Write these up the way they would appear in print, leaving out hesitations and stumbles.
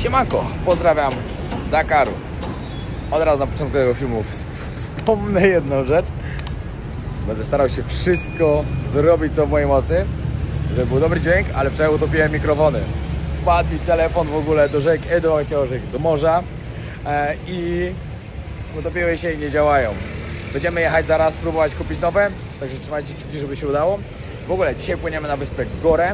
Siemanko, pozdrawiam z Dakaru. Od razu na początku tego filmu wspomnę jedną rzecz. Będę starał się wszystko zrobić, co w mojej mocy, żeby był dobry dźwięk, ale wczoraj utopiłem mikrofony. Wpadł mi telefon w ogóle do rzek, do morza i utopiły się i nie działają. Będziemy jechać zaraz, spróbować kupić nowe, także trzymajcie kciuki, żeby się udało. W ogóle dzisiaj płyniemy na wyspę Gorę.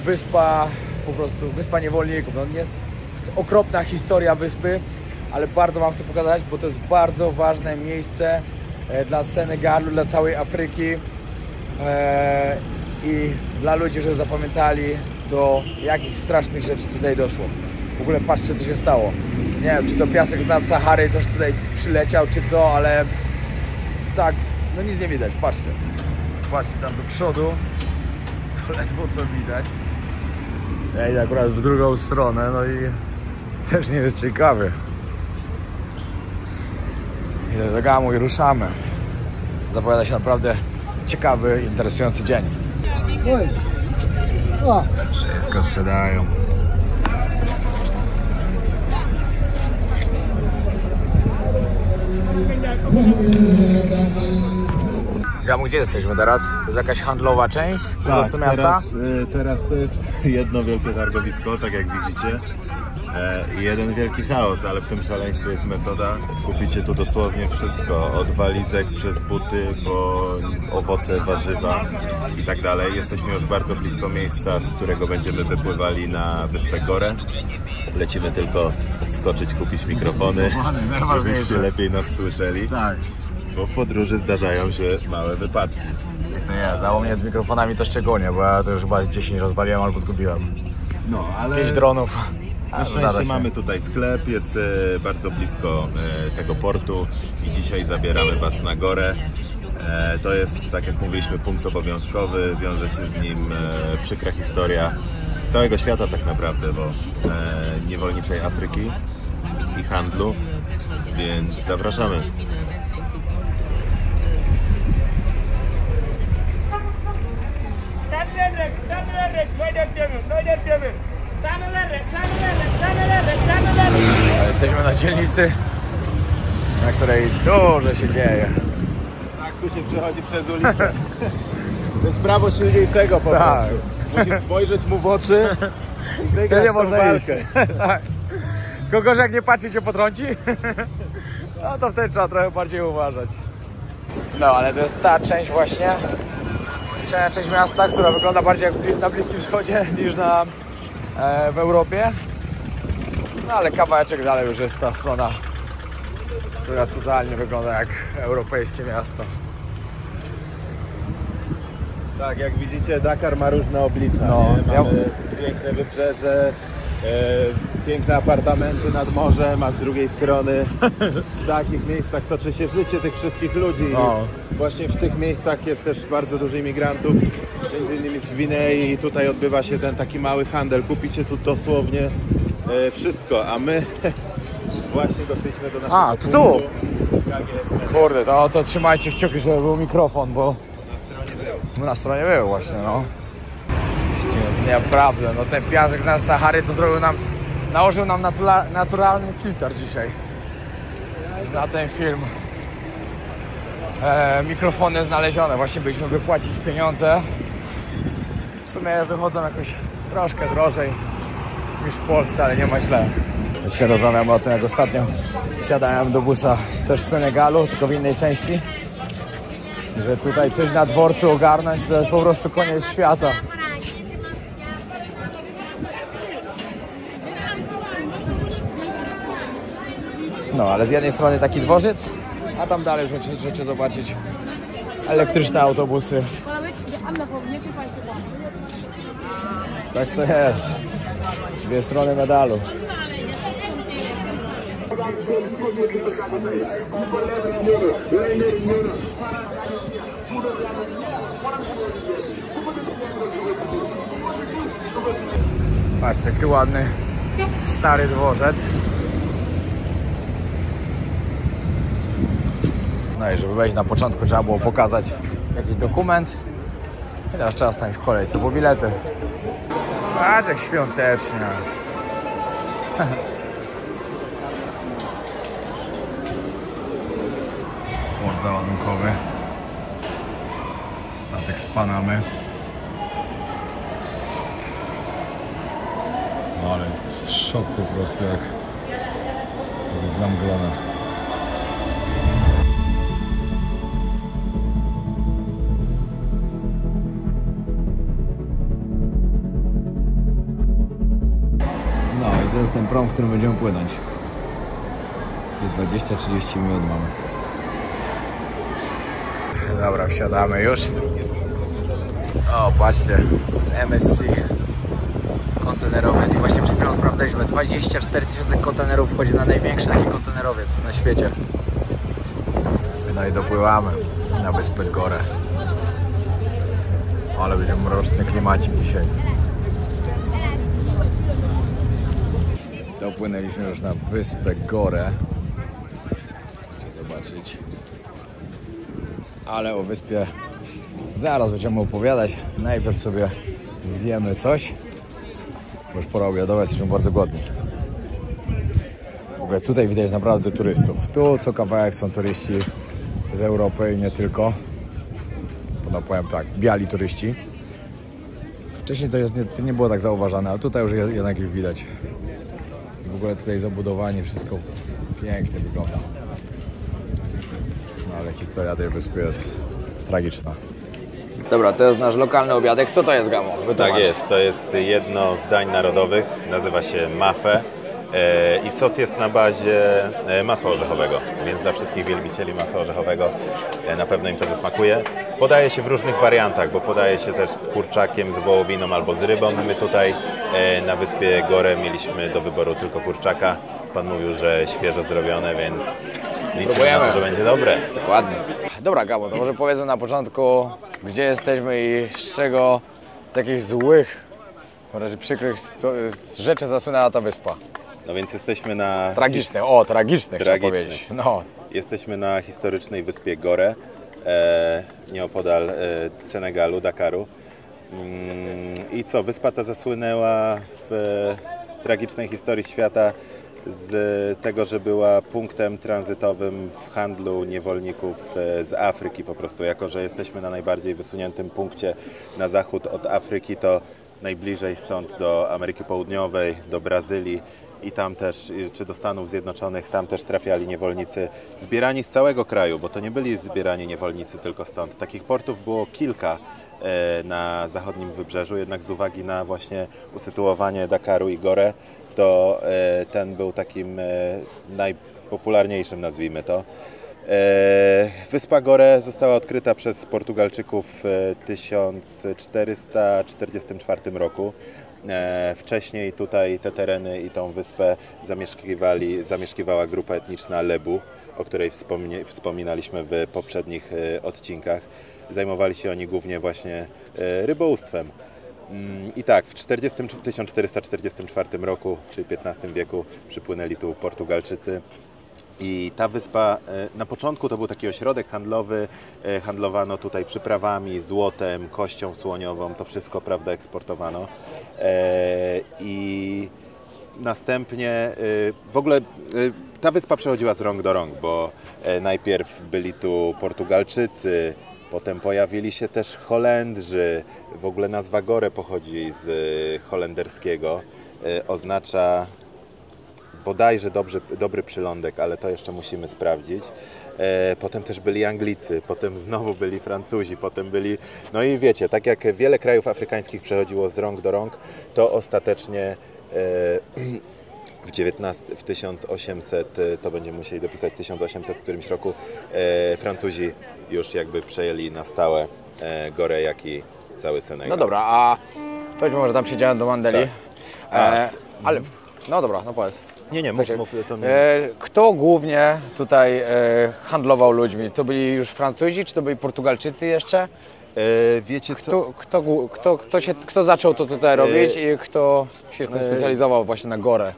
Wyspa, po prostu wyspa niewolników. No, jest okropna historia wyspy, ale bardzo wam chcę pokazać, bo to jest bardzo ważne miejsce dla Senegalu, dla całej Afryki i dla ludzi, żeby zapamiętali, do jakich strasznych rzeczy tutaj doszło. W ogóle patrzcie, co się stało. Nie wiem, czy to piasek z nad Sahary też tutaj przyleciał, czy co, ale tak, no nic nie widać, patrzcie. Patrzcie tam do przodu, to ledwo co widać. Ja idę akurat w drugą stronę, no i też nie jest ciekawy. Idę do gamu i ruszamy. Zapowiada się naprawdę ciekawy, interesujący dzień. Wszystko sprzedają. Gamu, gdzie jesteśmy teraz? To jest jakaś handlowa część po prostu miasta? Teraz to jest jedno wielkie targowisko, tak jak widzicie. I jeden wielki chaos, ale w tym szaleństwie jest metoda. Kupicie tu dosłownie wszystko, od walizek przez buty, po owoce, warzywa i tak dalej. Jesteśmy już bardzo blisko miejsca, z którego będziemy wypływali na wyspę Gorę. Lecimy tylko skoczyć, kupić mikrofony, żebyście lepiej nas słyszeli. Tak. Bo w podróży zdarzają się małe wypadki. To nie, za mnie z mikrofonami to szczególnie, bo ja to już chyba 10 rozwaliłem albo zgubiłem. No, ale 5 dronów. Na szczęście mamy tutaj sklep, jest bardzo blisko tego portu i dzisiaj zabieramy was na Gorę. To jest, tak jak mówiliśmy, punkt obowiązkowy, wiąże się z nim przykra historia całego świata tak naprawdę, bo niewolniczej Afryki i handlu, więc zapraszamy. Jesteśmy na dzielnicy, na której dużo się dzieje. Tak, tu się przechodzi przez ulicę. To jest prawo silniejszego po Tak. prostu. Musisz spojrzeć mu w oczy i wygrać tą walkę. Tak. Kogoś jak nie patrzy, cię potrąci, no to wtedy trzeba trochę bardziej uważać. No, ale to jest ta część właśnie, część miasta, która wygląda bardziej jak na Bliskim Wschodzie niż w Europie. No ale kawałeczek dalej już jest ta strona, która totalnie wygląda jak europejskie miasto. Tak, jak widzicie, Dakar ma różne oblicza. No, mamy piękne wybrzeże, piękne apartamenty nad morzem, a z drugiej strony w takich miejscach toczy się życie tych wszystkich ludzi. No. Właśnie w tych miejscach jest też bardzo dużo imigrantów, między innymi z Gwinei, i tutaj odbywa się ten taki mały handel. Kupicie tu dosłownie wszystko, a my właśnie doszliśmy do naszego tu punktu. tu! Tak jest. Kurde, to trzymajcie kciuki, żeby był mikrofon, bo na stronie był właśnie, no. Naprawdę, no ten piasek z Sahary to nałożył nam naturalny filtr dzisiaj na ten film. Mikrofony znalezione, właśnie byliśmy wypłacić pieniądze. W sumie wychodzą jakoś troszkę drożej niż w Polsce, ale nie ma źle. Dzisiaj rozmawiamy o tym, jak ostatnio siadałem do busa też w Senegalu, tylko w innej części, że tutaj coś na dworcu ogarnąć to jest po prostu koniec świata. No, ale z jednej strony taki dworzec, a tam dalej możecie zobaczyć elektryczne autobusy. Tak to jest. Dwie strony medalu. Patrzcie, jaki ładny, stary dworzec. No i żeby wejść na początku, trzeba było pokazać jakiś dokument. I teraz trzeba stanąć w kolejce po bilety. Patrz jak świątecznie. Port załadunkowy. Statek z Panamy. No ale jest szok po prostu, jak jest zamglone. No i to jest ten prom, którym będziemy płynąć. 20-30 minut mamy. Dobra, wsiadamy już. O, patrzcie, z MSC kontenerowiec. I właśnie przed chwilą sprawdzaliśmy, 24 000 kontenerów wchodzi na największy taki kontenerowiec na świecie. No i dopływamy na wyspę Gorę. Ale będzie mroczny klimacik dzisiaj. Dopłynęliśmy już na wyspę Gorę. Chcę zobaczyć. Ale o wyspie zaraz będziemy opowiadać. Najpierw sobie zjemy coś. Bo już pora obiadowa, jesteśmy bardzo głodni. W ogóle tutaj widać naprawdę turystów. Tu co kawałek są turyści z Europy i nie tylko. No powiem tak, biali turyści. Wcześniej to nie było tak zauważane, ale tutaj już jednak ich widać. I w ogóle tutaj zabudowanie, wszystko pięknie wygląda. No ale historia tej wyspy jest tragiczna. Dobra, to jest nasz lokalny obiadek. Co to jest, Gamo? Wytłumacz. Tak jest, to jest jedno z dań narodowych, nazywa się maffe i sos jest na bazie masła orzechowego, więc dla wszystkich wielbicieli masła orzechowego na pewno im to zasmakuje. Podaje się w różnych wariantach, bo podaje się też z kurczakiem, z wołowiną albo z rybą. My tutaj na wyspie Gorę mieliśmy do wyboru tylko kurczaka. Pan mówił, że świeżo zrobione, więc liczymy na to, że będzie dobre. Dokładnie. Dobra, Gabo, to może powiedzmy na początku, gdzie jesteśmy i z jakich złych, raczej przykrych rzeczy zasłynęła ta wyspa. No więc jesteśmy na... Tragiczne chciałem powiedzieć. No. Jesteśmy na historycznej wyspie Gorę, nieopodal Senegalu, Dakaru. I co, wyspa ta zasłynęła w tragicznej historii świata z tego, że była punktem tranzytowym w handlu niewolników z Afryki po prostu. Jako że jesteśmy na najbardziej wysuniętym punkcie na zachód od Afryki, to najbliżej stąd do Ameryki Południowej, do Brazylii i tam też, czy do Stanów Zjednoczonych, tam też trafiali niewolnicy zbierani z całego kraju, bo to nie byli zbierani niewolnicy tylko stąd. Takich portów było kilka na zachodnim wybrzeżu, jednak z uwagi na właśnie usytuowanie Dakaru i Gorę, to ten był takim najpopularniejszym, nazwijmy to. Wyspa Gorę została odkryta przez Portugalczyków w 1444 roku. Wcześniej tutaj te tereny i tą wyspę zamieszkiwała grupa etniczna Lebu, o której wspominaliśmy w poprzednich odcinkach. Zajmowali się oni głównie właśnie rybołówstwem. I tak, w 1444 roku, czyli XV wieku, przypłynęli tu Portugalczycy. I ta wyspa, na początku to był taki ośrodek handlowy, handlowano tutaj przyprawami, złotem, kością słoniową, to wszystko, prawda, eksportowano. I następnie w ogóle ta wyspa przechodziła z rąk do rąk, bo najpierw byli tu Portugalczycy, potem pojawili się też Holendrzy. W ogóle nazwa Gorę pochodzi z holenderskiego, oznacza bodajże dobry przylądek, ale to jeszcze musimy sprawdzić. Potem też byli Anglicy, potem znowu byli Francuzi, potem byli... No i wiecie, tak jak wiele krajów afrykańskich przechodziło z rąk do rąk, to ostatecznie w 1800, to będziemy musieli dopisać 1800 w którymś roku, Francuzi już jakby przejęli na stałe Gorę, jak i cały Senegal. No dobra, a to może tam przyjdziemy do Mandeli. Tak. Ale, no dobra, no powiedz. Nie, mów to nie. Kto głównie tutaj handlował ludźmi? To byli już Francuzi, czy to byli Portugalczycy jeszcze? Wiecie co? Kto zaczął to tutaj robić i kto się specjalizował właśnie na Gorę?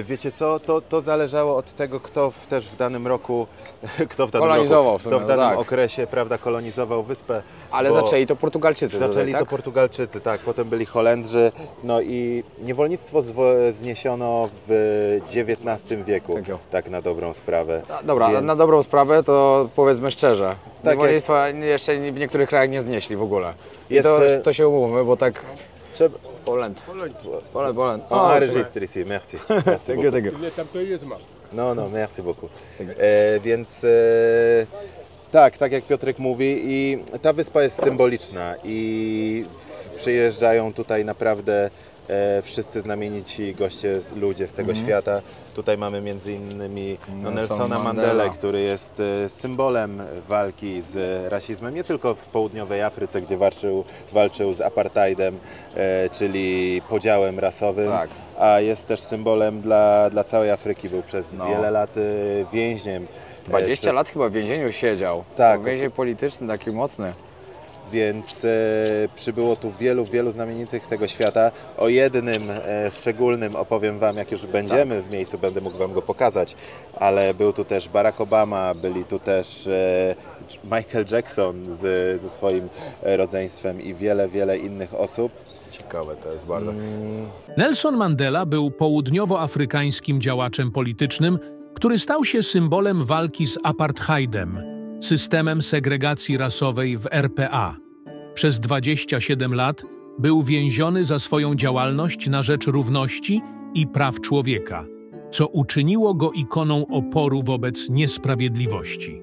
Wiecie co, to zależało od tego, kto też w danym roku, Kolonizował w sumie, kto w danym tak. okresie, prawda, kolonizował wyspę. Ale zaczęli to Portugalczycy. Zaczęli tutaj, to tak? Portugalczycy, tak, potem byli Holendrzy, no i niewolnictwo zniesiono w XIX wieku, tak na dobrą sprawę. Dobra, Więc... na dobrą sprawę to powiedzmy szczerze, Tak niewolnictwa jeszcze w niektórych krajach nie znieśli w ogóle. I Jest, to się umówmy, bo tak... Trzeba... Poland. Enregistre ici, merci. Merci beaucoup. Tego. No, merci beaucoup. Więc tak jak Piotrek mówi, i ta wyspa jest symboliczna i przyjeżdżają tutaj naprawdę wszyscy znamienici goście, ludzie z tego świata. Tutaj mamy między innymi Nelsona Mandelę, który jest symbolem walki z rasizmem, nie tylko w południowej Afryce, gdzie walczył z apartheidem, czyli podziałem rasowym, tak. A jest też symbolem dla całej Afryki. Był przez wiele lat więźniem. 20 lat chyba w więzieniu siedział. Tak. Więzień polityczny, taki mocny. Więc przybyło tu wielu znamienitych tego świata. O jednym szczególnym opowiem Wam, jak już będziemy w miejscu, będę mógł Wam go pokazać, ale był tu też Barack Obama, byli tu też Michael Jackson ze swoim rodzeństwem i wiele innych osób. Ciekawe to jest bardzo. Nelson Mandela był południowoafrykańskim działaczem politycznym, który stał się symbolem walki z apartheidem, systemem segregacji rasowej w RPA. Przez 27 lat był więziony za swoją działalność na rzecz równości i praw człowieka, co uczyniło go ikoną oporu wobec niesprawiedliwości.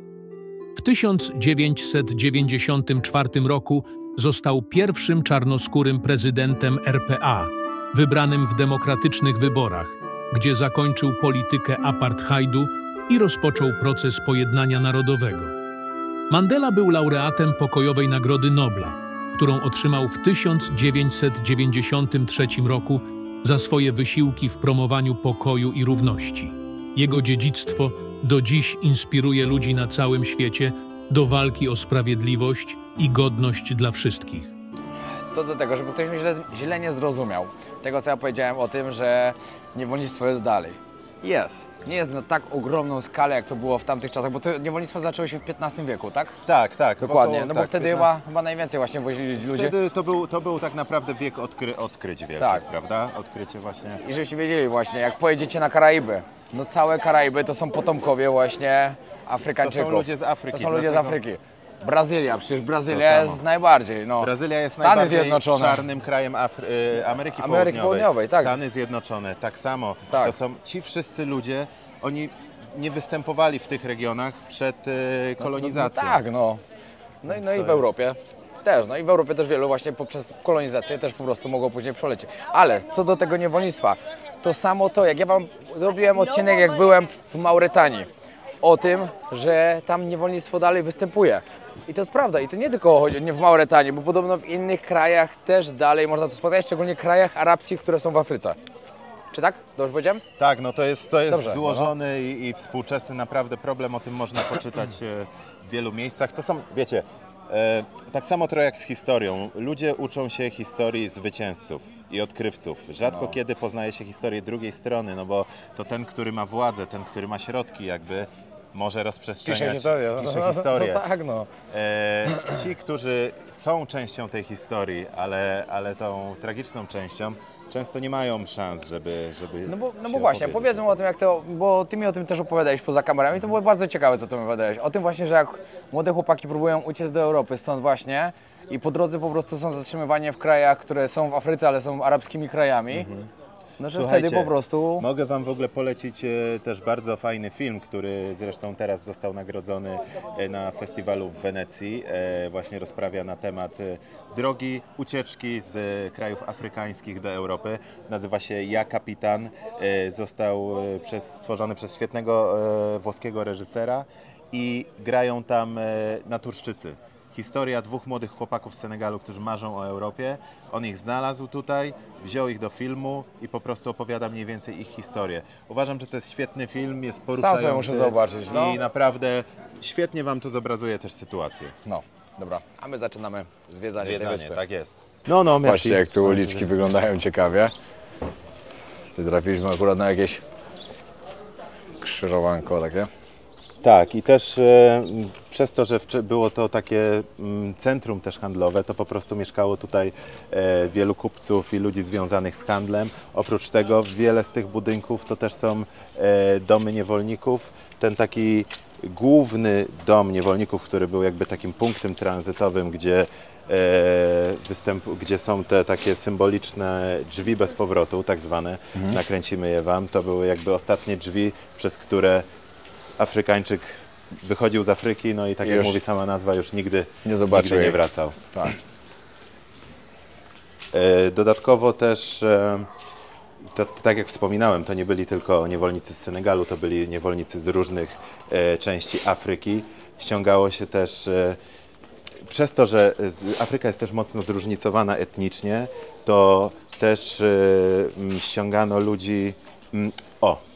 W 1994 roku został pierwszym czarnoskórym prezydentem RPA, wybranym w demokratycznych wyborach, gdzie zakończył politykę apartheidu i rozpoczął proces pojednania narodowego. Mandela był laureatem Pokojowej Nagrody Nobla, którą otrzymał w 1993 roku za swoje wysiłki w promowaniu pokoju i równości. Jego dziedzictwo do dziś inspiruje ludzi na całym świecie do walki o sprawiedliwość i godność dla wszystkich. Co do tego, żeby ktoś mnie źle nie zrozumiał, tego co ja powiedziałem o tym, że niewolnictwo jest dalej. Jest. Nie jest na tak ogromną skalę, jak to było w tamtych czasach, bo to niewolnictwo zaczęło się w XV wieku, tak? Tak. Dokładnie, Około, no bo wtedy 15... chyba najwięcej właśnie wozili ludzie. Wtedy to był tak naprawdę wiek odkryć wielkich, tak. Prawda? Odkrycie właśnie. I żebyście wiedzieli właśnie, jak pojedziecie na Karaiby, no całe Karaiby to są potomkowie właśnie Afrykańczyków. To są ludzie z Afryki. To są ludzie z Afryki. Brazylia, przecież Brazylia jest najbardziej, no. Brazylia jest Stany najbardziej Zjednoczone. czarnym krajem Ameryki Południowej. Tak. Stany Zjednoczone, tak samo. Tak. To są ci wszyscy ludzie, oni nie występowali w tych regionach przed kolonizacją. No i w Europie też, no i w Europie też wielu właśnie poprzez kolonizację też po prostu mogło później przelecieć. Ale co do tego niewolnictwa, to samo to, jak ja Wam zrobiłem odcinek, jak byłem w Mauretanii, o tym, że tam niewolnictwo dalej występuje. I to jest prawda. I to nie tylko chodzi w Mauretanii, bo podobno w innych krajach też dalej można to spotkać, szczególnie krajach arabskich, które są w Afryce. Czy tak? Dobrze powiedziałem? Tak, no to jest Dobrze, złożony i współczesny naprawdę problem, o tym można poczytać w wielu miejscach. To są, wiecie, tak samo trochę jak z historią. Ludzie uczą się historii zwycięzców i odkrywców. Rzadko kiedy poznaje się historię drugiej strony, no bo to ten, który ma władzę, ten, który ma środki jakby, może rozprzestrzeniać, pisze historię. No tak, no. Ci, którzy są częścią tej historii, ale tą tragiczną częścią, często nie mają szans, żeby No bo właśnie, powiedzmy o tym, jak to, bo Ty mi o tym też opowiadałeś poza kamerami, to było bardzo ciekawe, co Ty mi opowiadałeś. O tym właśnie, że jak młode chłopaki próbują uciec do Europy, stąd właśnie, i po drodze po prostu są zatrzymywani w krajach, które są w Afryce, ale są arabskimi krajami. No, że Słuchajcie, wtedy po prostu... Mogę Wam w ogóle polecić też bardzo fajny film, który zresztą teraz został nagrodzony na festiwalu w Wenecji. Właśnie rozprawia na temat drogi ucieczki z krajów afrykańskich do Europy. Nazywa się Ja Kapitan. Został stworzony przez świetnego włoskiego reżysera i grają tam naturszczycy. Historia dwóch młodych chłopaków z Senegalu, którzy marzą o Europie. On ich znalazł tutaj, wziął ich do filmu i po prostu opowiada mniej więcej ich historię. Uważam, że to jest świetny film, jest poruszający. Sam sobie muszę zobaczyć, no. I naprawdę świetnie Wam to zobrazuje też sytuację. No, dobra. A my zaczynamy zwiedzanie tej wyspy. Tak jest. No, merci. Patrzcie, jak tu uliczki wyglądają ciekawie. Trafiliśmy akurat na jakieś skrzyżowanko takie. Tak, i też przez to, że było to takie centrum też handlowe, to po prostu mieszkało tutaj wielu kupców i ludzi związanych z handlem. Oprócz tego wiele z tych budynków to też są domy niewolników. Ten taki główny dom niewolników, który był jakby takim punktem tranzytowym, gdzie są te takie symboliczne drzwi bez powrotu, tak zwane, nakręcimy je Wam, to były jakby ostatnie drzwi, przez które Afrykańczyk wychodził z Afryki, no i tak jak mówi sama nazwa, już nigdy nie wracał. Tak. Dodatkowo też, tak jak wspominałem, to nie byli tylko niewolnicy z Senegalu, to byli niewolnicy z różnych części Afryki. Ściągało się też, przez to, że Afryka jest też mocno zróżnicowana etnicznie, to też ściągano ludzi.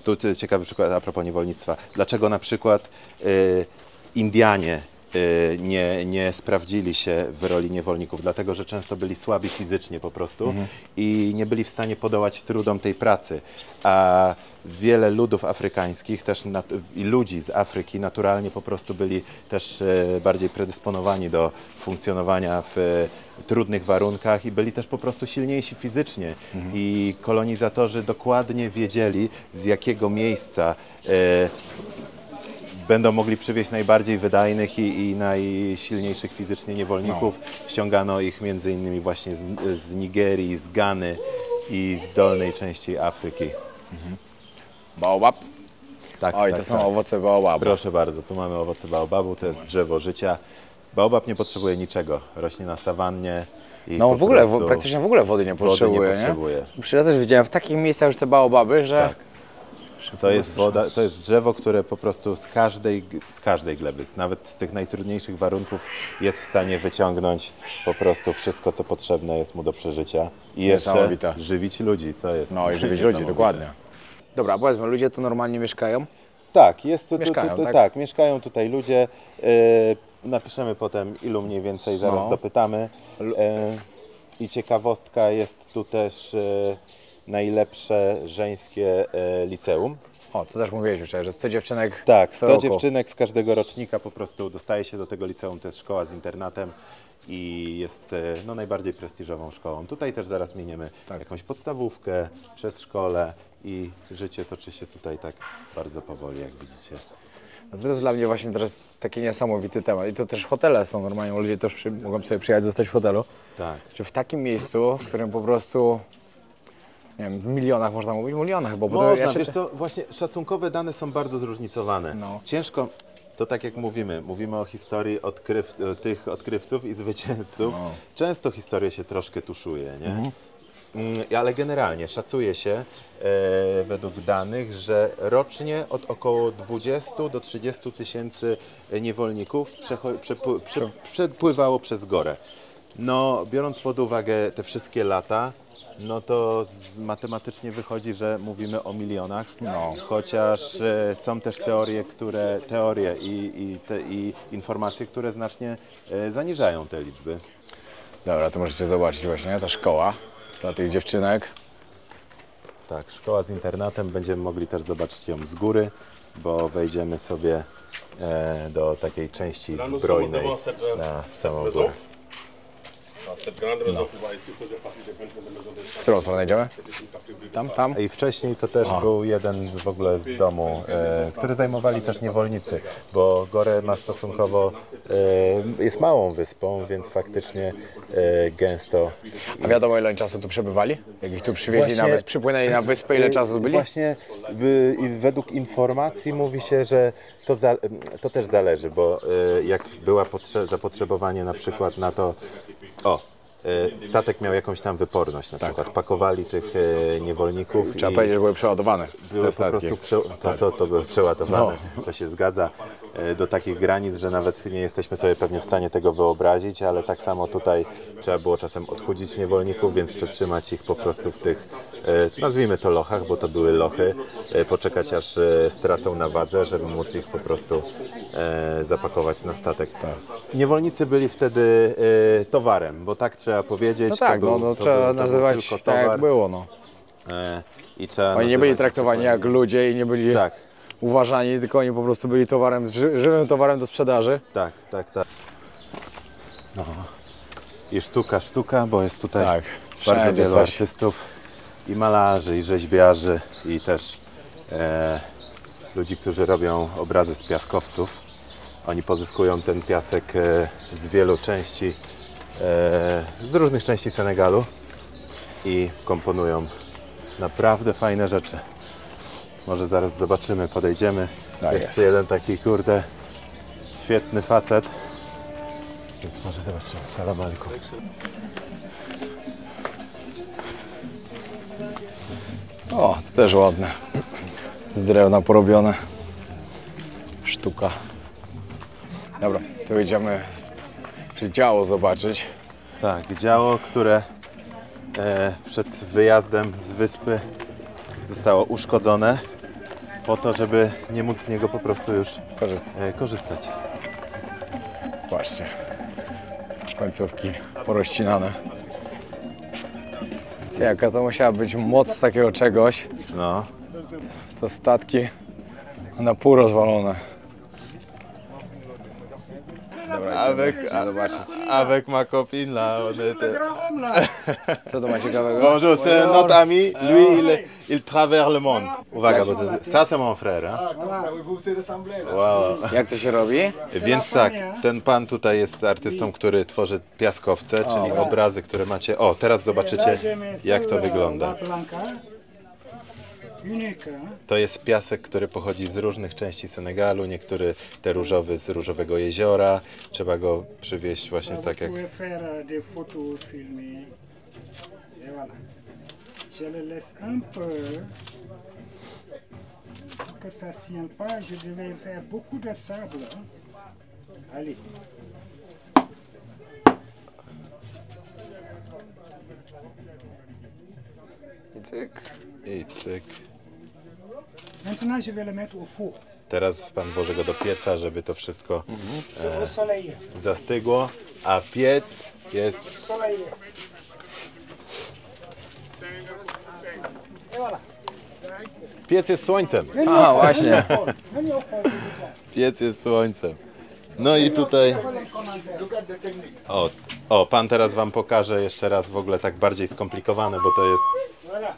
Tu ciekawy przykład a propos niewolnictwa. Dlaczego na przykład Indianie nie sprawdzili się w roli niewolników? Dlatego, że często byli słabi fizycznie po prostu i nie byli w stanie podołać trudom tej pracy. A wiele ludów afrykańskich też i ludzi z Afryki naturalnie po prostu byli też bardziej predysponowani do funkcjonowania w trudnych warunkach i byli też po prostu silniejsi fizycznie. I kolonizatorzy dokładnie wiedzieli, z jakiego miejsca będą mogli przywieźć najbardziej wydajnych i najsilniejszych fizycznie niewolników. Ściągano ich między innymi właśnie z Nigerii, z Gany i z dolnej części Afryki. Baobab? Tak, Oj, tak, to są tak. owoce baobabu. Proszę bardzo, tu mamy owoce baobabu, to jest drzewo życia. Baobab nie potrzebuje niczego, rośnie na sawannie. I No po w ogóle, prostu praktycznie w ogóle wody nie potrzebuje, potrzebuje. Ja też widziałem w takich miejscach już te baobaby, że... Tak. To jest woda, to jest drzewo, które po prostu z każdej gleby, nawet z tych najtrudniejszych warunków jest w stanie wyciągnąć po prostu wszystko, co potrzebne jest mu do przeżycia. I jeszcze żywić ludzi, to jest No i żywić ludzi, dokładnie. Dobra, powiedzmy, ludzie tu normalnie mieszkają? Tak, jest tu, Mieszkają, tak? tak, mieszkają tutaj ludzie. Napiszemy potem, ilu mniej więcej, zaraz dopytamy. I ciekawostka, jest tu też najlepsze żeńskie liceum. O, to też mówiłeś wczoraj, że 100 dziewczynek Tak, co 100 roku. dziewczynek z każdego rocznika po prostu dostaje się do tego liceum. To jest szkoła z internatem i jest no, najbardziej prestiżową szkołą. Tutaj też zaraz miniemy jakąś podstawówkę, przedszkole i życie toczy się tutaj tak bardzo powoli, jak widzicie. No to jest dla mnie właśnie teraz taki niesamowity temat. I to też hotele są normalnie, ludzie też mogą sobie przyjechać, zostać w hotelu. Tak. Czy w takim miejscu, w którym po prostu, nie wiem, w milionach można mówić, milionach, bo Można, wiesz co, właśnie szacunkowe dane są bardzo zróżnicowane. No. Ciężko, to tak jak mówimy o historii tych odkrywców i zwycięzców. No. Często historię się troszkę tuszuje, nie? Ale generalnie szacuje się według danych, że rocznie od około 20 do 30 tysięcy niewolników przepływało przez Gorę. No, biorąc pod uwagę te wszystkie lata, no to matematycznie wychodzi, że mówimy o milionach, chociaż są też teorie i informacje, które znacznie zaniżają te liczby. Dobra, to możecie zobaczyć właśnie ta szkoła dla tych dziewczynek. Tak, szkoła z internatem, będziemy mogli też zobaczyć ją z góry, bo wejdziemy sobie do takiej części zbrojnej na samą górę. W którą stronę idziemy? Tam? I wcześniej to też był jeden w ogóle z domu, który zajmowali też niewolnicy, bo Gorę ma stosunkowo, jest małą wyspą, więc faktycznie gęsto. A wiadomo, ile oni czasu tu przebywali? Jak ich tu przywieźli, nawet przypłynęli na wyspę, ile czasu tu byli? Właśnie i według informacji mówi się, że to też zależy, bo jak była zapotrzebowanie na przykład na to, statek miał jakąś tam wyporność, na przykład pakowali tych niewolników. Trzeba powiedzieć, że były przeładowane. Były po prostu to były przeładowane, to się zgadza, do takich granic, że nawet nie jesteśmy sobie pewnie w stanie tego wyobrazić, ale tak samo tutaj trzeba było czasem odchudzić niewolników, więc przetrzymać ich po prostu w tych, nazwijmy to lochach, bo to były lochy, poczekać aż stracą na wadze, żeby móc ich po prostu zapakować na statek. Niewolnicy byli wtedy towarem, bo tak trzeba powiedzieć. No tak, to trzeba nazywać tak jak było. I trzeba Oni nie byli traktowani jak ludzie i nie byli uważani, tylko oni po prostu byli towarem, żywym towarem do sprzedaży. Tak. No. I sztuka, bo jest tutaj Tak, bardzo wszędzie wielu coś. artystów i malarzy, i rzeźbiarzy, i też ludzi, którzy robią obrazy z piaskowców. Oni pozyskują ten piasek z wielu części, z różnych części Senegalu i komponują naprawdę fajne rzeczy. Może zaraz zobaczymy, podejdziemy. Tak jest jest. tu jeden taki, kurde, świetny facet. Więc może zobaczymy. Salam alaikum. O, to też ładne. Z drewna porobione. Sztuka. Dobra, to idziemy działo zobaczyć. Tak, działo, które przed wyjazdem z wyspy zostało uszkodzone po to, żeby nie móc z niego po prostu już korzystać. Patrzcie. Końcówki porozcinane. Jaka to musiała być moc takiego czegoś. No, To statki na pół rozwalone. Dobra, idziemy zobaczyć. avec ma copine là, on était... Co to ma ciekawego? Bonjour, c'est notre ami, lui il traverse le monde. Uwaga, bo to jest... Ça c'est mon frère, hein? Wow. Jak to się robi? Więc tak, ten pan tutaj jest artystą, który tworzy piaskowce, czyli obrazy, które macie... O, teraz zobaczycie, jak to wygląda. To jest piasek, który pochodzi z różnych części Senegalu, niektóry te różowy z Różowego Jeziora. Trzeba go przywieźć właśnie tak jak... I cyk. Maintenant, je vais le mettre au four. Teraz pan włoży go do pieca, żeby to wszystko Au soleil. zastygło, a piec jest... Soleil. Et voilà. Piec jest słońcem. A, właśnie. Venez au fond, s'il vous plaît. Piec jest słońcem. No i tutaj... O, pan teraz wam pokaże jeszcze raz w ogóle tak bardziej skomplikowane, bo to jest... Voilà.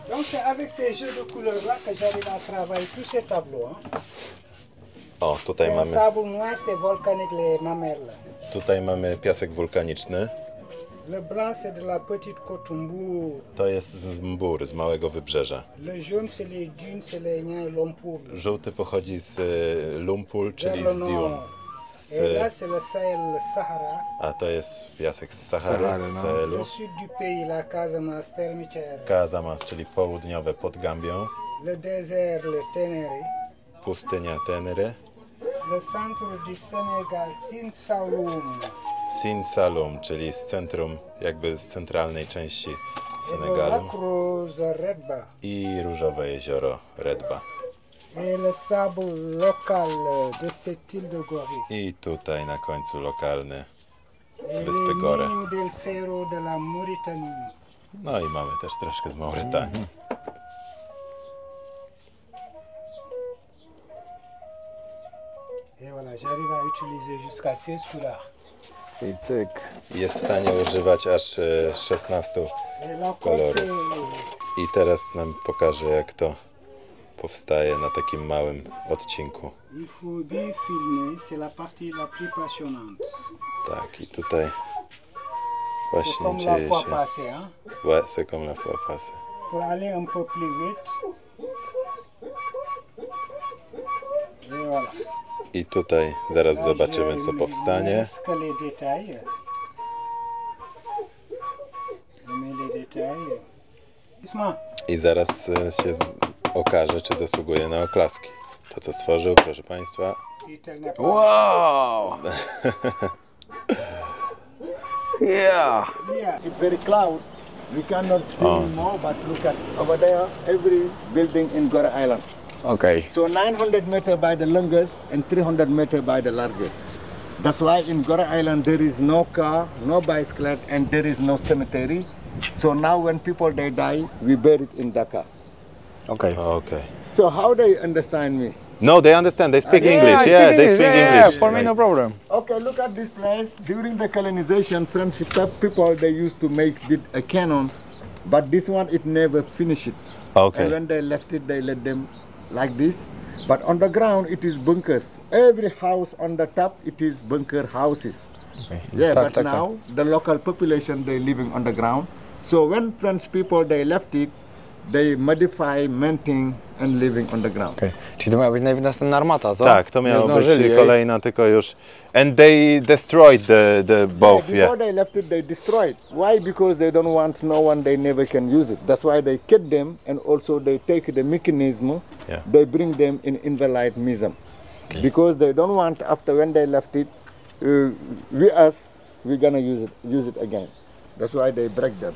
Donc c'est avec ces jeux de couleurs-là que j'arrive à travailler tous ces tableaux. Hein. O, tutaj C'est un mamy, sable noir, c'est volcanique, les mamelles. Là. tutaj mamy piasek wulkaniczny. Le blanc, c'est de la petite Cotumbour. To jest z Mbur, z Małego Wybrzeża. Le jaune, c'est les dunes, c'est les Niayes et Lompoul. Żółty pochodzi z Lumpul, czyli Vers z le Dune. nord. Z, Et là, c'est le Sahel, le Sahara. a to jest piasek z Sahary, Sahary, z no. Sahelu. Le sud du pays, la Casamance, Termitière. Casamance, czyli południowe pod Gambią. Le désert, le Ténéré. Pustynia Tenere. Le centre du Sénégal, Sine Saloum. Sin Salum, czyli z centrum, jakby z centralnej części Et le Senegalu. lac Rose, Redba. I Różowe Jezioro Redba. Et le sable local de cette île de Gorée. I tutaj na końcu lokalny z Et wyspy les Gore. mines del Ferro de la Mauritanie. No i mamy też troszkę z Maurytanii. Et voilà, j'arrive à utiliser jusqu'à 16 couleurs. I cyk. Jest w stanie używać aż 16. Et là, Color. c'est I teraz nam pokaże, jak to powstaje na takim małym odcinku. il faut bien filmer, c'est la partie la plus passionnante. Tak, i tutaj C'est właśnie comme la dzieje fois się. passée, hein. Ouais, c'est comme la fois passée. Pour aller un peu plus vite. Et voilà. I tutaj zaraz Là, zobaczymy, je co ne powstanie. laisse que les détails. Je mets les détails. Doucement. I zaraz się okaże, czy zasługuje na oklaski. To, co stworzył, proszę Państwa. Si tel n'est pas. Wow! Yeah! Yeah, it's very cloud. We cannot see more, but look at over there, every building in Gore Island. Okej. So 900 meter by the longest and 300 meter by the largest. That's why in Gore Island there is no car, no bicycle, and there is no cemetery. So now when people they die, we bury it in Dhaka. Okej. Okej. So how do you understand me? No, they understand. They speak English. I Yeah, they speak yeah, English. for me no problem. Okay, look at this place. During the colonization, French people, they used to did a cannon, but this one, it never finished it. Okay. And when they left it, they let them like this. But on the ground, it is bunkers. Every house on the top, it is bunker houses. Okay. Yeah, Tak, but tak, now the local population, they living on the ground. So when French people, they left it, they modify, maintain and living on the ground. Okay. Czyli to miała być następna armata, co? Tak, to Nie miało być zdążyli jej. kolejna, tylko już... And they destroyed the both, Before yeah. they left it, they destroyed. Why? Because they don't want no one, they never can use it. That's why they keep them, and also they take the mechanism, Yeah. they bring them in Invalid Museum. Okay. Because they don't want, after when they left it, we're gonna use it again. That's why they break them.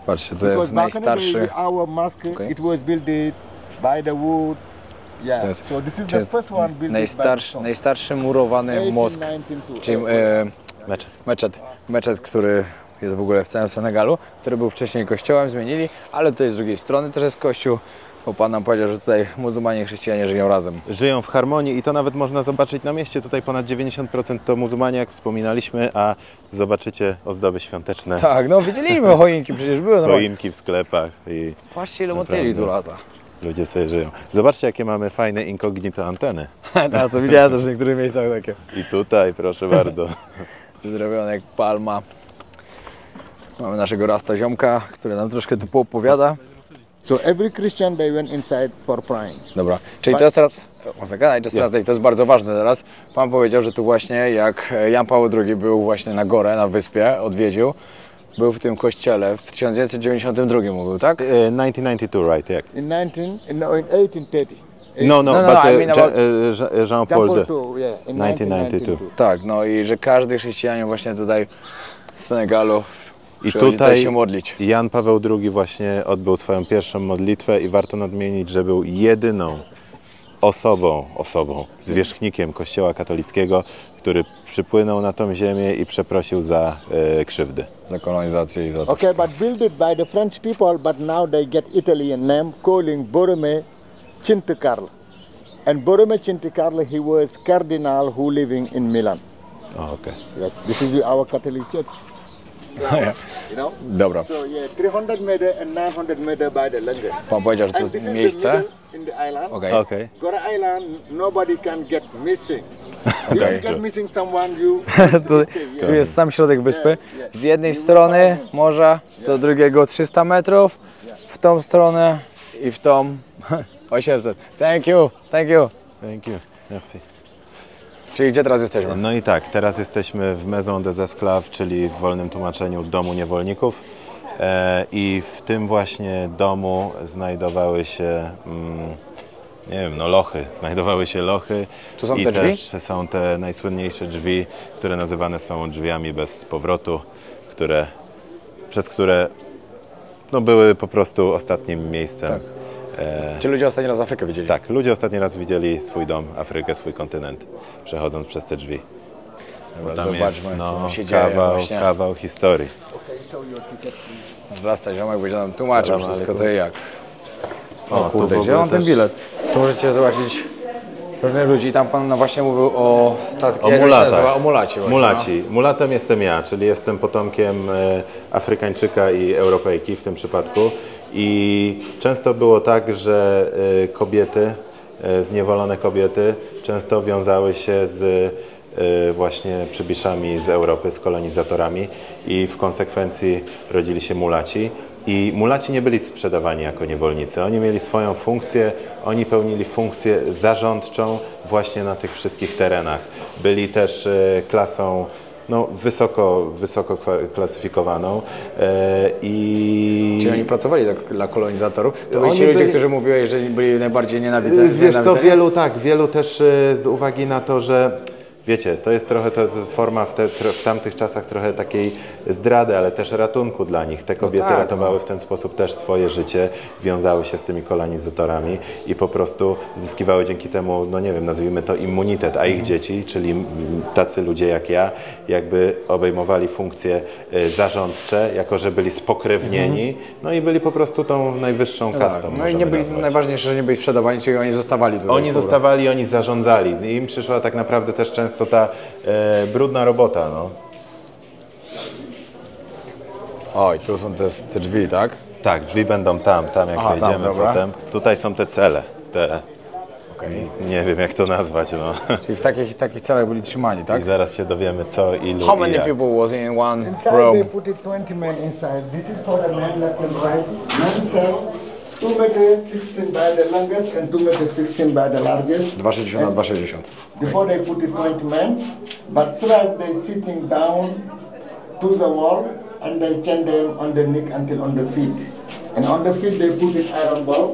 Patrzcie, to Because jest back in the day, najstarszy. our mosque, Okay. it was built by the wood. Yeah, To jest, so this is czyli the first one built by the stone. najstarszy murowany mosk. 1892. Czyli meczet, który jest w ogóle w całym Senegalu, który był wcześniej kościołem, zmienili, ale tutaj z drugiej strony też jest kościół, bo Pan nam powiedział, że tutaj muzułmanie i chrześcijanie żyją razem. Żyją w harmonii i to nawet można zobaczyć na mieście. Tutaj ponad 90% to muzułmanie, jak wspominaliśmy, a zobaczycie ozdoby świąteczne, Tak, no widzieliśmy choinki, przecież były normalnie. choinki w sklepach i Patrzcie, ile motyli tu lata. ludzie sobie żyją. Zobaczcie, jakie mamy fajne incognito anteny. Tak, to widziałem też w niektórych miejscach takie. I tutaj, proszę bardzo. Zrobione jak palma. Mamy naszego rasta ziomka, który nam troszkę tu poopowiada. So every Christian, they went inside for praying. Dobra, czyli to jest teraz, to jest bardzo ważne teraz. Pan powiedział, że tu właśnie jak Jan Paweł II był właśnie na górę, na wyspie, odwiedził, był w tym kościele w 1992 mówił, tak? 1992, right, jak? In 1830. No, No, but I mean about- Jean-Paul II. Yeah, in 1992. Tak, no i że każdy chrześcijanin właśnie tutaj z Senegalu I przychodzi tutaj się modlić. Jan Paweł II właśnie odbył swoją pierwszą modlitwę i warto nadmienić, że był jedyną osobą, zwierzchnikiem Kościoła katolickiego, który przypłynął na tą ziemię i przeprosił za krzywdy. Za kolonizację i za to Okay, wszystko. but built it by the French people, but now they get Italian name calling Borrome Cintecarlo. And Borrome Cintecarlo, he was cardinal who living in Milan. O, okej. Yes, this is our Catholic church. You know? Dobra, So yeah, 300 meter and 900 meter by the longest. pan powiedział, że to And this jest is the miejsce. middle in the island. Okej. Okej. Gora Island, nobody can get missing. You Okay. get missing someone, you Tu jest sam środek wyspy. Z jednej strony morza, do drugiego 300 metrów, w tą stronę i w tą 800. Thank you, thank you. Thank you. Merci. Czyli gdzie teraz jesteśmy? No i tak, teraz jesteśmy w Maison des Esclaves, czyli w wolnym tłumaczeniu domu niewolników. I w tym właśnie domu znajdowały się, nie wiem, no lochy. Znajdowały się lochy. Tu są i te drzwi? też są te najsłynniejsze drzwi, które nazywane są drzwiami bez powrotu, przez które no, były po prostu ostatnim miejscem. Tak. Ci ludzie ostatni raz Afrykę widzieli. Tak, ludzie ostatni raz widzieli swój dom, Afrykę, swój kontynent, przechodząc przez te drzwi. Dobra, Tam zobaczmy, jest, co się dzieje właśnie. kawał historii. Rasta ziomek będzie nam tłumaczył Salam wszystko alaikum. co i jak. O, O kurde, tu w gdzie ogóle mam ten też- bilet? Tu możecie zobaczyć różnych ludzi. Tam pan właśnie mówił o... O jak się mulatach. nazywa? O mulaci właśnie, Mulaci. Mulatem jestem ja, czyli jestem potomkiem Afrykańczyka i Europejki w tym przypadku. I często było tak, że kobiety, zniewolone kobiety często wiązały się z właśnie przybyszami z Europy, z kolonizatorami i w konsekwencji rodzili się mulaci. I mulaci nie byli sprzedawani jako niewolnicy. Oni mieli swoją funkcję, oni pełnili funkcję zarządczą właśnie na tych wszystkich terenach. Byli też klasą no, wysoko klasyfikowaną i... Czyli oni pracowali dla kolonizatorów. To byli Oni ci ludzie, byli- którzy mówiłeś, że byli najbardziej nienawidzeni. Wiesz co, wielu też z uwagi na to, że wiecie, to jest trochę forma w tamtych czasach trochę takiej zdrady, ale też ratunku dla nich. Te kobiety ratowały w ten sposób też swoje życie, wiązały się z tymi kolonizatorami i po prostu zyskiwały dzięki temu, no nie wiem, nazwijmy to immunitet, a ich dzieci, czyli tacy ludzie jak ja, jakby obejmowali funkcje zarządcze, jako że byli spokrewnieni, no i byli po prostu tą najwyższą kastą. No i nie byli, najważniejsze, że nie byli sprzedawani, czyli oni zostawali tutaj. Oni zostawali, oni zarządzali. I im przyszła tak naprawdę też często ta brudna robota. No. Oj, tu są te drzwi, tak? Tak, drzwi będą tam jak wejdziemy potem. Tutaj są te cele, nie wiem jak to nazwać. No. Czyli w takich celach byli trzymani, tak? I zaraz się dowiemy co, ilu How i many jak. people was in one Inside room? they put it 20 men inside. This is for the men left and right. One cell, 2 meters 16 by the longest and 2 meters 16 by the largest. 2,60 na 2,60. Before they put it 20 men, but slab they sitting down to the wall and they chain them on the neck until on the feet. And on the feet they put it iron bar.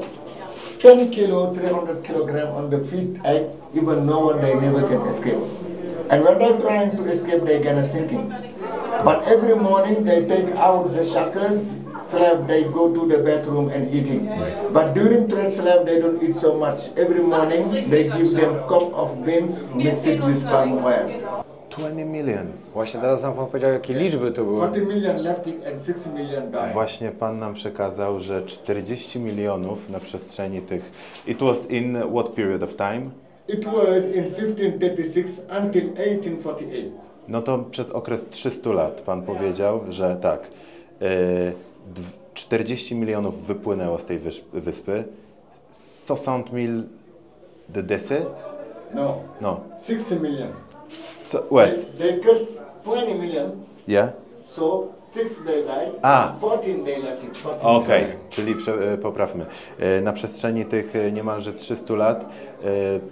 10 kilo, 300 kilogram on the feet, even no one, they never can escape. And when they're trying to escape, they're gonna sinking. But every morning they take out the shackles, slab, they go to the bathroom and eating. But during trade slab, they don't eat so much. Every morning they give them cup of beans mixed with palm oil. 20 millions. Właśnie teraz nam pan powiedział, jakie liczby to były. 40 million left it and 6 million died. Właśnie pan nam przekazał, że 40 milionów na przestrzeni tych... It was in what period of time? It was in 1536 until 1848. No to przez okres 300 lat pan powiedział, że tak, 40 milionów wypłynęło z tej wyspy, 60 mil de décès? No. No. 60 million. So, West. They cut 20 million, Yeah? so 6 they died, Ah. 14 they left it. 14 Okej, million. czyli poprawmy. Na przestrzeni tych niemalże 300 lat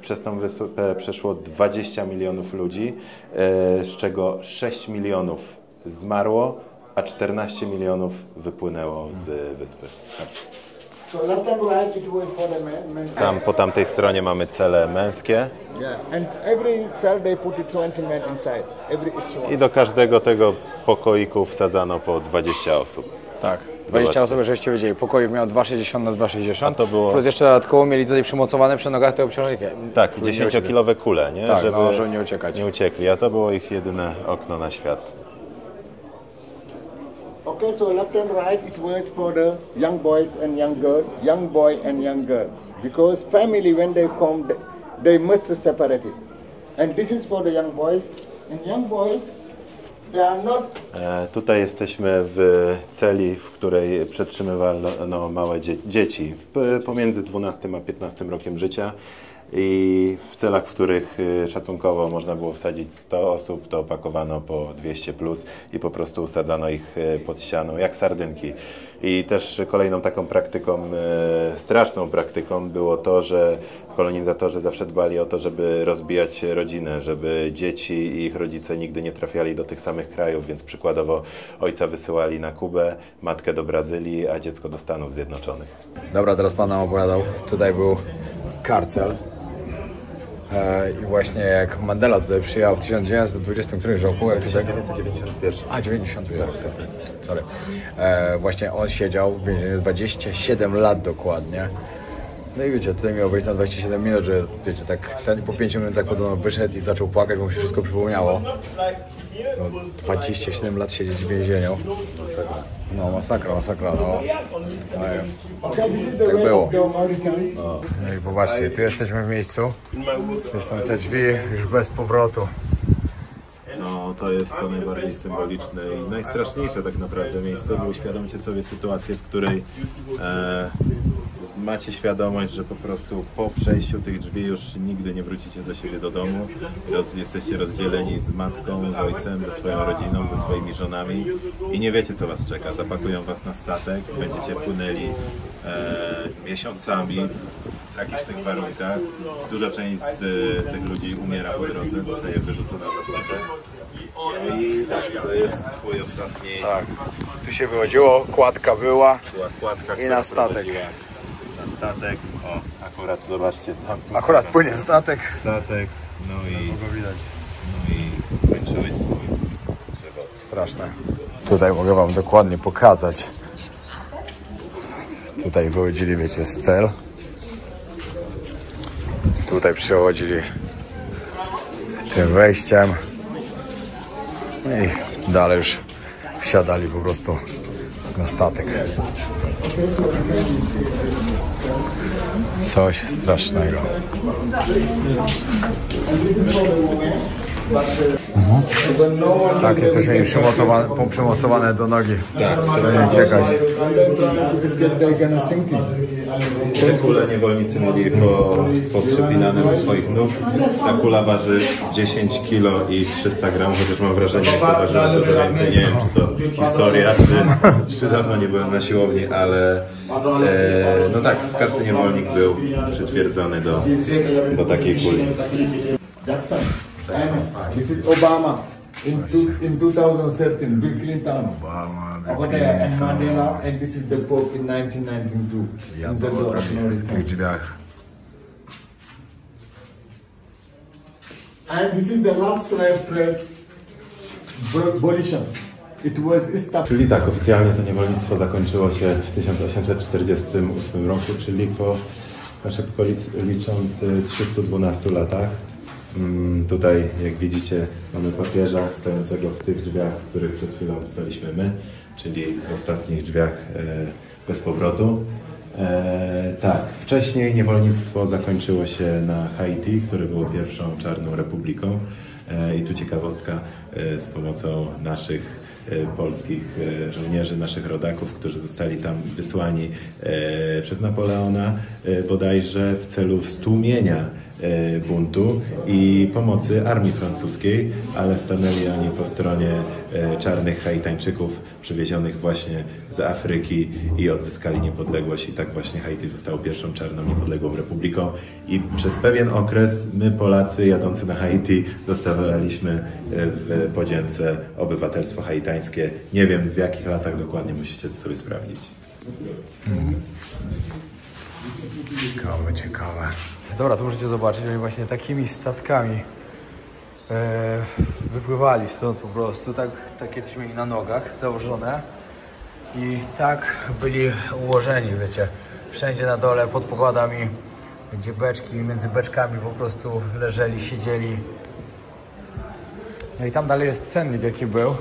przez tą wyspę przeszło 20 milionów ludzi, z czego 6 milionów zmarło, a 14 milionów wypłynęło z wyspy. So left and right it was for the men. Tam po tamtej stronie mamy cele męskie Yeah, and every cell they put it 20 men inside, every each one. i do każdego tego pokoiku wsadzano po 20 osób. Tak. 20 osób, żebyście wiedzieli. Pokoik miał 2,60 na 2,60. A to było- Plus jeszcze dodatkowo mieli tutaj przymocowane przy nogach te obciążniki. Tak, Żeby nie 10-kilowe kule, nie? Tak, no, żeby nie uciekać. Nie uciekli, a to było ich jedyne okno na świat. Okay, so left and right it was for the young boys and young girl, young boy and young girl. Because family when they come, they must separate it. And this is for the young boys. And young boys, they are not. Tutaj jesteśmy w celi, w której przetrzymywano małe dzieci pomiędzy 12 a 15 rokiem życia i w celach, w których szacunkowo można było wsadzić 100 osób, to opakowano po 200 plus i po prostu usadzano ich pod ścianą jak sardynki. I też kolejną taką praktyką, straszną praktyką było to, że kolonizatorzy zawsze dbali o to, żeby rozbijać rodzinę, żeby dzieci i ich rodzice nigdy nie trafiali do tych samych krajów, więc przykładowo ojca wysyłali na Kubę, matkę do Brazylii, a dziecko do Stanów Zjednoczonych. Dobra, teraz pan nam opowiadał. Tutaj był karcel. I właśnie jak Mandela tutaj przyjechał w 1920 którymś roku, jak 1991. A, 91, tak. Sorry. Właśnie on siedział w więzieniu 27 lat dokładnie. No i wiecie, tutaj miał być na 27 minut, że wiecie, tak ten po 5 minutach podobno wyszedł i zaczął płakać, bo mu się wszystko przypomniało. No, 27 lat siedzieć w więzieniu. No masakra, no. Okay, this is the Tak way było. of the Mauritania. No i popatrzcie, tu jesteśmy w miejscu. Tu są te drzwi już bez powrotu. No, to jest to najbardziej symboliczne i najstraszniejsze tak naprawdę miejsce, bo uświadomcie sobie sytuację, w której macie świadomość, że po prostu po przejściu tych drzwi już nigdy nie wrócicie do siebie do domu. Jesteście rozdzieleni z matką, z ojcem, ze swoją rodziną, ze swoimi żonami i nie wiecie, co was czeka. Zapakują was na statek, będziecie płynęli miesiącami w tragicznych warunkach. Duża część z tych ludzi umiera po drodze, zostaje wyrzucona za platę. I tak, to jest twój ostatni... Tak, tu się wychodziło, kładka była Kładka, i która na statek. prowadziła na statek. O, akurat zobaczcie tam. Akurat płynie statek. Statek, no i Go widać. no i kończyły swój żywot. Straszne. Tutaj mogę wam dokładnie pokazać. Tutaj wychodzili, wiecie, z cel. Tutaj przechodzili tym wejściem. I dalej już wsiadali po prostu na statek. Coś strasznego. Takie coś mieli przymocowane do nogi. Tak, to nie uciekać. te kule niewolnicy mieli poprzypinane do swoich nóg. Ta kula waży 10 kg i 300 gram, chociaż mam wrażenie, że ważyła dużo więcej. Nie wiem, czy to historia, czy dawno nie byłem na siłowni, ale no tak, każdy niewolnik był przytwierdzony do takiej kuli. Jackson. And this is Obama in 2013, Bill Clinton. Over there, and Mandela, and this is the Pope in 1992. In the door of no W tych drzwiach. And this is the last slave trade abolition. It was established. Czyli tak, oficjalnie to niewolnictwo zakończyło się w 1848 roku, czyli po szybko licząc 312 latach. Tutaj, jak widzicie, mamy papieża stojącego w tych drzwiach, w których przed chwilą staliśmy my, czyli w ostatnich drzwiach bez powrotu. Tak, wcześniej niewolnictwo zakończyło się na Haiti, które było pierwszą czarną republiką. I tu ciekawostka, z pomocą naszych polskich żołnierzy, naszych rodaków, którzy zostali tam wysłani przez Napoleona bodajże w celu stłumienia buntu i pomocy armii francuskiej, ale stanęli oni po stronie czarnych Haitańczyków przywiezionych właśnie z Afryki i odzyskali niepodległość i tak właśnie Haiti zostało pierwszą czarną niepodległą republiką i przez pewien okres my Polacy jadący na Haiti dostawaliśmy w podzięce obywatelstwo haitańskie. Nie wiem w jakich latach dokładnie, musicie to sobie sprawdzić. Ciekawe. Dobra, tu możecie zobaczyć, oni właśnie takimi statkami wypływali stąd po prostu, takie coś mieli na nogach założone i tak byli ułożeni, wiecie, wszędzie na dole pod pokładami, gdzie beczki, między beczkami po prostu leżeli, siedzieli. No i tam dalej jest cennik, jaki był.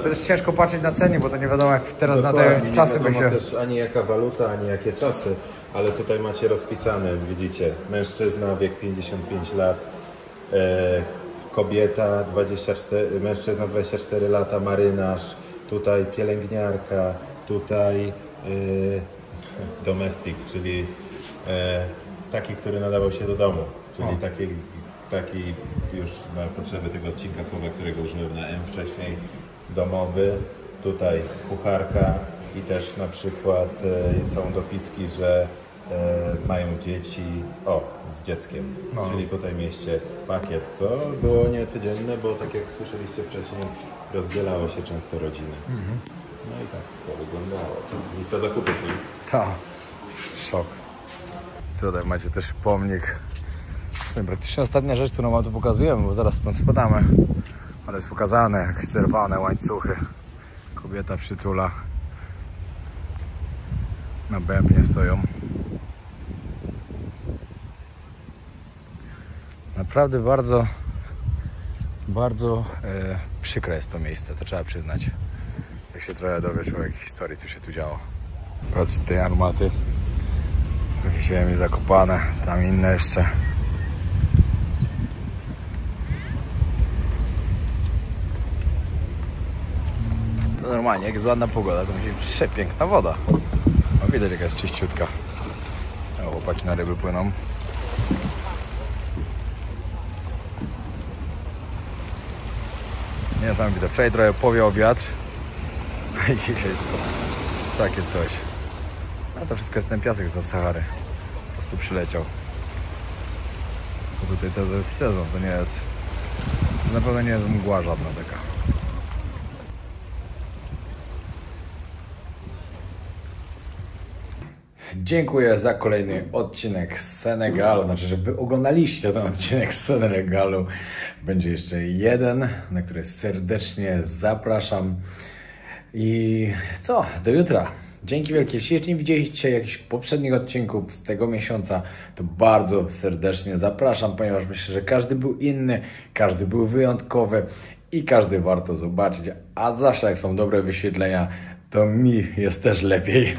To jest ciężko patrzeć na ceny, bo to nie wiadomo jak teraz na te czasy by się... też ani jaka waluta, ani jakie czasy, ale tutaj macie rozpisane, widzicie, mężczyzna, wiek 55 lat, kobieta, mężczyzna 24 lata, marynarz, tutaj pielęgniarka, tutaj domestik, czyli taki, który nadawał się do domu, czyli taki już na potrzeby tego odcinka słowa, którego użyłem na M wcześniej, domowy, tutaj kucharka i też na przykład są dopiski, że mają dzieci z dzieckiem, czyli tutaj mieście pakiet, co było niecodzienne, bo tak jak słyszeliście wcześniej, rozdzielało się często rodziny. No i tak to wyglądało. Lista zakupów. Tak, szok. Tutaj macie też pomnik. Praktycznie ostatnia rzecz, którą wam tu pokazujemy, bo zaraz stąd spadamy. Ale jest pokazane, jak zerwane łańcuchy. Kobieta przytula. Na bębnie stoją. Naprawdę bardzo przykre jest to miejsce, to trzeba przyznać. Jak się trochę dowie człowiek historii, co się tu działo. Patrz, te armaty. Ziemi zakopane, tam inne jeszcze. To normalnie, jak jest ładna pogoda, to musi być przepiękna woda. No, widać, jaka jest czyściutka. Chłopaki na ryby płyną. Niesamowite. Wczoraj trochę powiał wiatr. I dzisiaj takie coś. A to wszystko jest ten piasek z Sahary. Po prostu przyleciał. Bo tutaj to jest sezon, to nie jest... To na pewno nie jest mgła żadna taka. Dziękuję za kolejny odcinek z Senegalu. Znaczy, że wy oglądaliście ten odcinek z Senegalu. Będzie jeszcze jeden, na który serdecznie zapraszam. I co? Do jutra. Dzięki wielkie. Jeśli jeszcze nie widzieliście jakichś poprzednich odcinków z tego miesiąca, to bardzo serdecznie zapraszam, ponieważ myślę, że każdy był inny, każdy był wyjątkowy i każdy warto zobaczyć. A zawsze jak są dobre wyświetlenia, to mi jest też lepiej,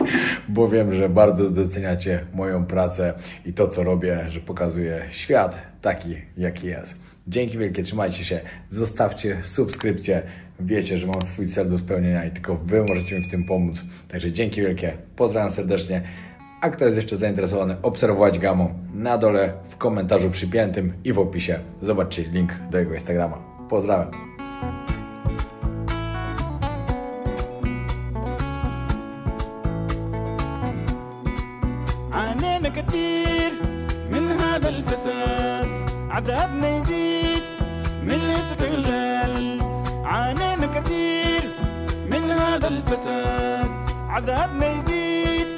bo wiem, że bardzo doceniacie moją pracę i to, co robię, że pokazuję świat taki, jaki jest. Dzięki wielkie, trzymajcie się, zostawcie subskrypcję. Wiecie, że mam swój cel do spełnienia i tylko wy możecie mi w tym pomóc. Także dzięki wielkie, pozdrawiam serdecznie. A kto jest jeszcze zainteresowany obserwować Gamą, na dole w komentarzu przypiętym i w opisie zobaczcie link do jego Instagrama. Pozdrawiam. عانينا كتير من هذا الفساد عذابنا يزيد من الاستغلال عانينا كتير من هذا الفساد عذابنا يزيد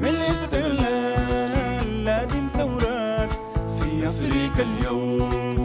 من الاستغلال لازم ثورات في أفريقيا اليوم